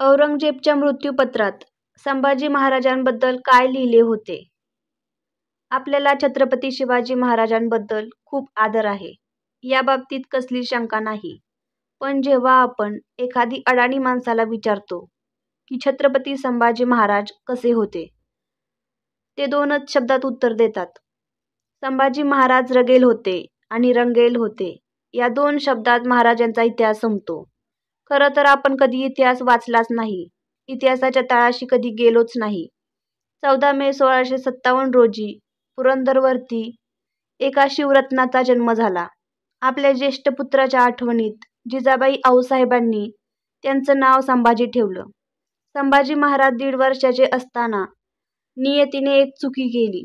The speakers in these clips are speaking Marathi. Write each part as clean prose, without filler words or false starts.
औरंगजेबच्या मृत्यूपत्रात संभाजी महाराजांबद्दल काय लिहिले होते? आपल्याला छत्रपती शिवाजी महाराजांबद्दल खूप आदर आहे, याबाबतीत कसली शंका नाही. पण जेव्हा आपण एखादी अडाणी माणसाला विचारतो की छत्रपती संभाजी महाराज कसे होते, ते दोनच शब्दात उत्तर देतात. संभाजी महाराज रगेल होते आणि रंगेल होते. या दोन शब्दात महाराजांचा इतिहास संपतो. खरं तर आपण कधी इतिहास वाचलाच नाही, इतिहासाच्या तळाशी कधी गेलोच नाही. 14 मे 1657 रोजी पुरंदरवरती एका शिवरत्नाचा जन्म झाला. आपल्या ज्येष्ठ पुत्राच्या आठवणीत जिजाबाई आऊसाहेबांनी त्यांचं नाव संभाजी ठेवलं. संभाजी महाराज 1.5 वर्षाचे असताना नियतीने एक चुकी केली.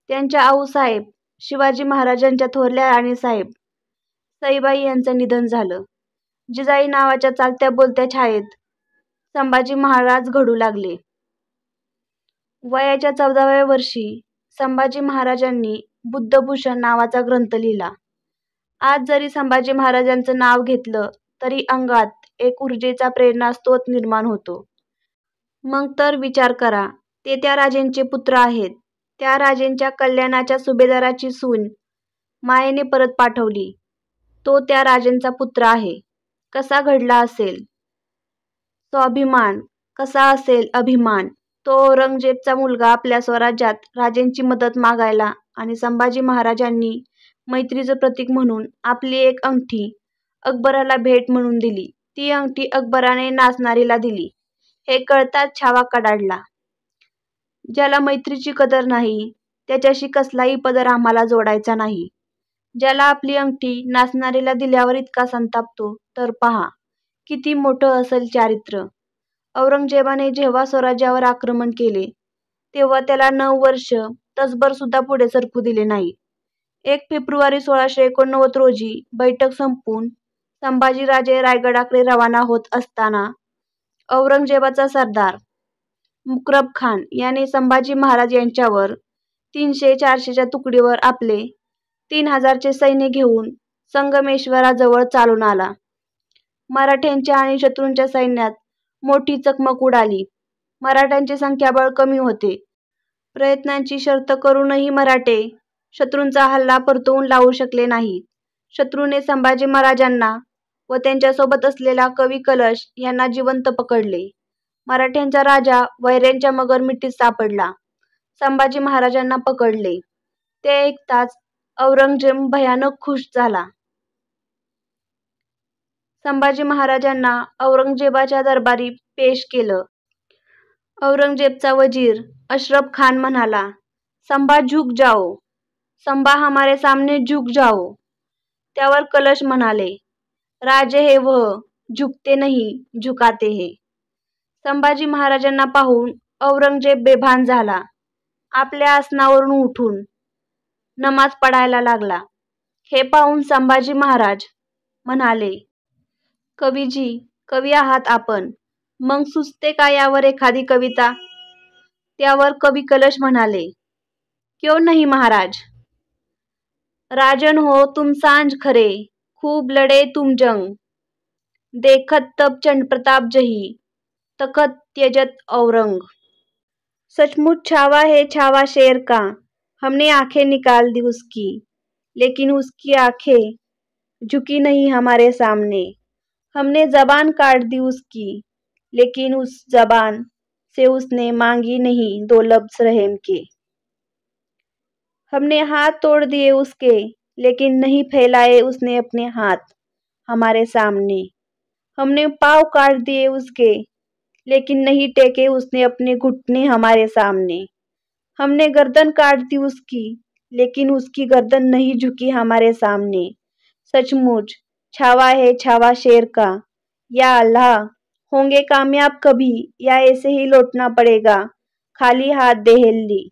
त्यांच्या आऊसाहेब शिवाजी महाराजांच्या थोरल्या राणीसाहेब सईबाई यांचं निधन झालं. जिजाई नावाच्या चालत्या बोलत्या छायेत संभाजी महाराज घडू लागले. वयाच्या 14व्या वर्षी संभाजी महाराजांनी बुद्धभूषण नावाचा ग्रंथ लिहिला. आज जरी संभाजी महाराजांचं नाव घेतलं तरी अंगात एक ऊर्जेचा प्रेरणास्रोत निर्माण होतो. मग तर विचार करा, ते त्या राजेंचे पुत्र आहेत. त्या राजेंच्या कल्याणाच्या सुभेदाराची सून मायेने परत पाठवली. तो त्या राजेंचा पुत्र आहे. कसा घडला असेल स्वाभिमान, कसा असेल अभिमान. तो औरंगजेबचा मुलगा आपल्या स्वराज्यात राजेंची मदत मागायला आणि संभाजी महाराजांनी मैत्रीचं प्रतीक म्हणून आपली एक अंगठी अकबराला भेट म्हणून दिली. ती अंगठी अकबराने नाचणारीला दिली. हे कळताच छावा कडाडला. ज्याला मैत्रीची कदर नाही, त्याच्याशी कसलाही पदर आम्हाला जोडायचा नाही. ज्याला आपली अंगठी नाचणारीला दिल्यावर इतका संतापतो, तर पहा किती मोठं असेल चारित्र्य. औरंगजेबाने जेव्हा स्वराज्यावर आक्रमण केले, तेव्हा त्याला 9 वर्ष तसभर सुद्धा पुढे सरकू दिले नाही. 1 फेब्रुवारी 1689 रोजी बैठक संपून संभाजीराजे रायगडाकडे रवाना होत असताना औरंगजेबाचा सरदार मुकरब खान याने संभाजी महाराज यांच्यावर 300-400च्या तुकडीवर आपले 3000चे सैन्य घेऊन संगमेश्वराजवळ चालून आला. मराठ्यांच्या आणि शत्रूंच्या सैन्यात मोठी चकमक उडाली. मराठ्यांचे संख्याबळ कमी होते. प्रयत्नांची शर्थ करूनही मराठे शत्रूंचा हल्ला परतवून लावू शकले नाहीत. शत्रूने संभाजी महाराजांना व त्यांच्यासोबत असलेला कवी कलश यांना जिवंत पकडले. मराठ्यांचा राजा वैऱ्यांच्या मगरमिट्टीत सापडला. संभाजी महाराजांना पकडले. ते ऐकताच औरंगजेब भयानक खुश झाला. संभाजी महाराजांना औरंगजेबाच्या दरबारी पेश केलं. औरंगजेबचा वजीर अशरफ खान म्हणाला, संभा झुक जाओ, संभा हमारे सामने झुक जाओ. त्यावर कलश म्हणाले, राजे है वह, झुकते नहीं झुकाते है. संभाजी महाराजांना पाहून औरंगजेब बेभान झाला. आपल्या आसनावरून उठून नमाज पडायला लागला. हे पाहून संभाजी महाराज म्हणाले, कवीजी, कवी आहात आपण, मग सुचते का यावर एखादी कविता? त्यावर कवी कलश म्हणाले, क्यों नहीं महाराज. राजन हो तुम सांझ खरे, खूब लढे तुम जंग. देखत तब चंडप्रताप जही, तखत त्यजत औरंग. सचमुच छावा है छावा शेर का, हमने आंखें निकाल दी उसकी, लेकिन उसकी आंखें झुकी नहीं हमारे सामने. हमने जबान काट दी उसकी, लेकिन उस जबान से उसने मांगी नहीं 2 लफ्ज रहम के. हमने हाथ तोड़ दिए उसके, लेकिन नहीं फैलाए उसने अपने हाथ हमारे सामने. हमने पाँव काट दिए उसके, लेकिन नहीं टेके उसने अपने घुटने हमारे सामने. हमने गर्दन काट दी उसकी, लेकिन उसकी गर्दन नहीं झुकी हमारे सामने. सचमुच छावा है छावा शेर का, या अल्लाह होंगे कामयाब कभी या ऐसे ही लौटना पड़ेगा खाली हाथ देहल्ली.